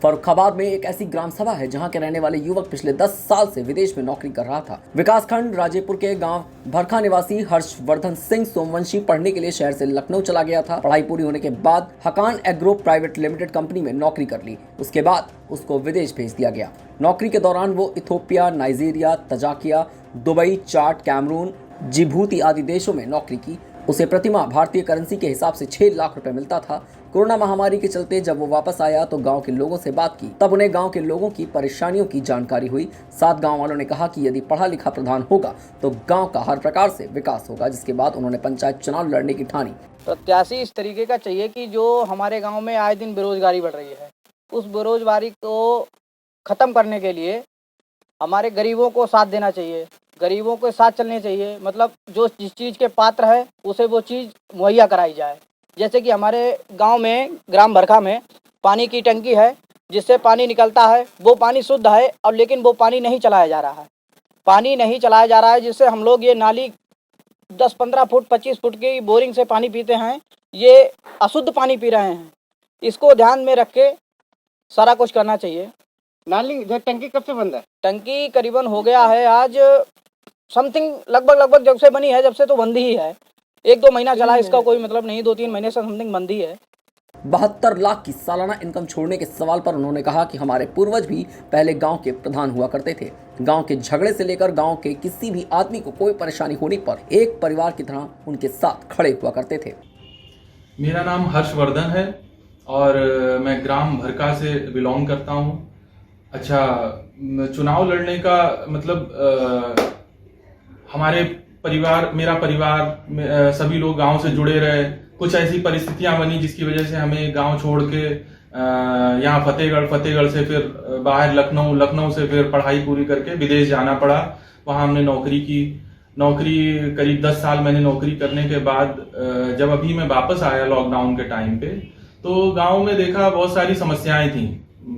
फर्रुखाबाद में एक ऐसी ग्राम सभा है जहां के रहने वाले युवक पिछले 10 साल से विदेश में नौकरी कर रहा था। विकासखंड राजेपुर के गांव भरखा निवासी हर्षवर्धन सिंह सोमवंशी पढ़ने के लिए शहर से लखनऊ चला गया था। पढ़ाई पूरी होने के बाद हकान एग्रो प्राइवेट लिमिटेड कंपनी में नौकरी कर ली। उसके बाद उसको विदेश भेज दिया गया। नौकरी के दौरान वो इथोपिया, नाइजीरिया, तजाकिया, दुबई, चाड, कैमरून, जिबूती आदि देशों में नौकरी की। उसे प्रतिमाह भारतीय करेंसी के हिसाब से 6 लाख रुपए मिलता था। कोरोना महामारी के चलते जब वो वापस आया तो गांव के लोगों से बात की, तब उन्हें गांव के लोगों की परेशानियों की जानकारी हुई। साथ गांव वालों ने कहा कि यदि पढ़ा लिखा प्रधान होगा तो गांव का हर प्रकार से विकास होगा। जिसके बाद उन्होंने पंचायत चुनाव लड़ने की ठानी। प्रत्याशी इस तरीके का चाहिए कि जो हमारे गाँव में आए दिन बेरोजगारी बढ़ रही है, उस बेरोजगारी को ख़त्म करने के लिए हमारे गरीबों को साथ देना चाहिए, गरीबों के साथ चलने चाहिए। मतलब जो जिस चीज़ के पात्र है उसे वो चीज़ मुहैया कराई जाए। जैसे कि हमारे गांव में ग्राम भरखा में पानी की टंकी है, जिससे पानी निकलता है, वो पानी शुद्ध है और लेकिन वो पानी नहीं चलाया जा रहा है। पानी नहीं चलाया जा रहा है, जिससे हम लोग ये नाली 10-15 फुट 25 फुट की बोरिंग से पानी पीते हैं, ये अशुद्ध पानी पी रहे हैं। इसको ध्यान में रख के सारा कुछ करना चाहिए। नाली टंकी कब से बंद है? टंकी करीबन हो गया है आज समथिंग लगभग जब से बनी है, जब से तो बंद ही है। 1-2 महीना चला, इसका कोई मतलब नहीं। 2-3 महीने से समथिंग बंद ही है। 72 लाख की सालाना इनकम छोड़ने के सवाल पर उन्होंने कहा कि हमारे पूर्वज भी पहले गांव के प्रधान हुआ करते थे। गांव के झगड़े से लेकर गांव के किसी भी आदमी को कोई परेशानी होने पर एक परिवार की तरह उनके साथ खड़े हुआ करते थे। मेरा नाम हर्षवर्धन है और मैं ग्राम भरका से बिलोंग करता हूँ। अच्छा, चुनाव लड़ने का मतलब हमारे परिवार, मेरा परिवार, सभी लोग गांव से जुड़े रहे। कुछ ऐसी परिस्थितियां बनी जिसकी वजह से हमें गांव छोड़ के यहाँ फतेहगढ़ से फिर बाहर लखनऊ से फिर पढ़ाई पूरी करके विदेश जाना पड़ा। वहाँ हमने नौकरी की। नौकरी करीब 10 साल मैंने नौकरी करने के बाद जब अभी मैं वापस आया लॉकडाउन के टाइम पे, तो गांव में देखा बहुत सारी समस्याएं थी।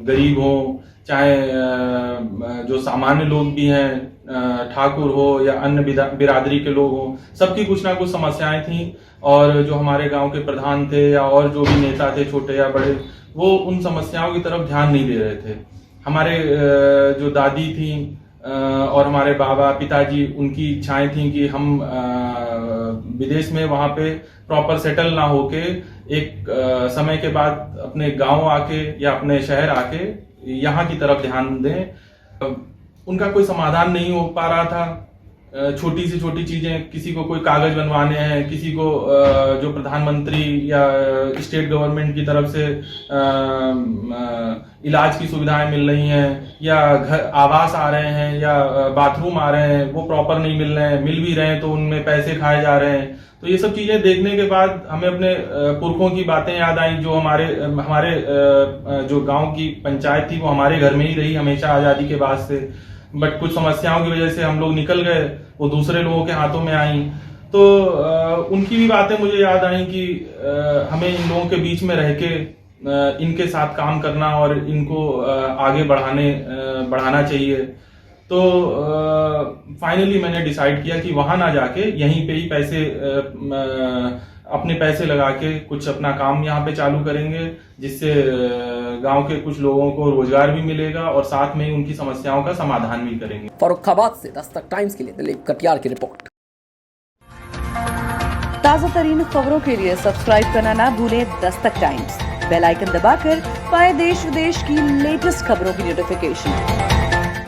गरीब हो चाहे जो सामान्य लोग भी हैं, ठाकुर हो या अन्य बिरादरी के लोग हो, सबकी कुछ ना कुछ समस्याएं थी। और जो हमारे गांव के प्रधान थे या और जो भी नेता थे, छोटे या बड़े, वो उन समस्याओं की तरफ ध्यान नहीं दे रहे थे। हमारे जो दादी थी और हमारे बाबा पिताजी, उनकी इच्छाएं थी कि हम विदेश में वहां पे प्रॉपर सेटल ना होके एक समय के बाद अपने गांव आके या अपने शहर आके यहाँ की तरफ ध्यान दें। उनका कोई समाधान नहीं हो पा रहा था। छोटी से छोटी चीजें, किसी को कोई कागज बनवाने हैं, किसी को जो प्रधानमंत्री या स्टेट गवर्नमेंट की तरफ से इलाज की सुविधाएं मिल रही हैं, या घर आवास आ रहे हैं, या बाथरूम आ रहे हैं, वो प्रॉपर नहीं मिल रहे हैं। मिल भी रहे हैं तो उनमें पैसे खाए जा रहे हैं। तो ये सब चीजें देखने के बाद हमें अपने पुरखों की बातें याद आई। जो हमारे जो गांव की पंचायत थी वो हमारे घर में ही रही हमेशा आजादी के बाद से। बट कुछ समस्याओं की वजह से हम लोग निकल गए, वो दूसरे लोगों के हाथों में आई। तो उनकी भी बातें मुझे याद आई कि हमें इन लोगों के बीच में रह के इनके साथ काम करना और इनको आगे बढ़ाना चाहिए। तो फाइनली मैंने डिसाइड किया कि वहां ना जाके यहीं पे ही अपने पैसे लगा के कुछ अपना काम यहाँ पे चालू करेंगे, जिससे गांव के कुछ लोगों को रोजगार भी मिलेगा और साथ में उनकी समस्याओं का समाधान भी करेंगे। फर्रुखाबाद से दस्तक टाइम्स के लिए दिलीप कटियार की रिपोर्ट। ताजा तरीन खबरों के लिए सब्सक्राइब करना ना भूलें दस्तक टाइम्स। बेल आइकन दबाकर पाएं देश विदेश की लेटेस्ट खबरों की नोटिफिकेशन।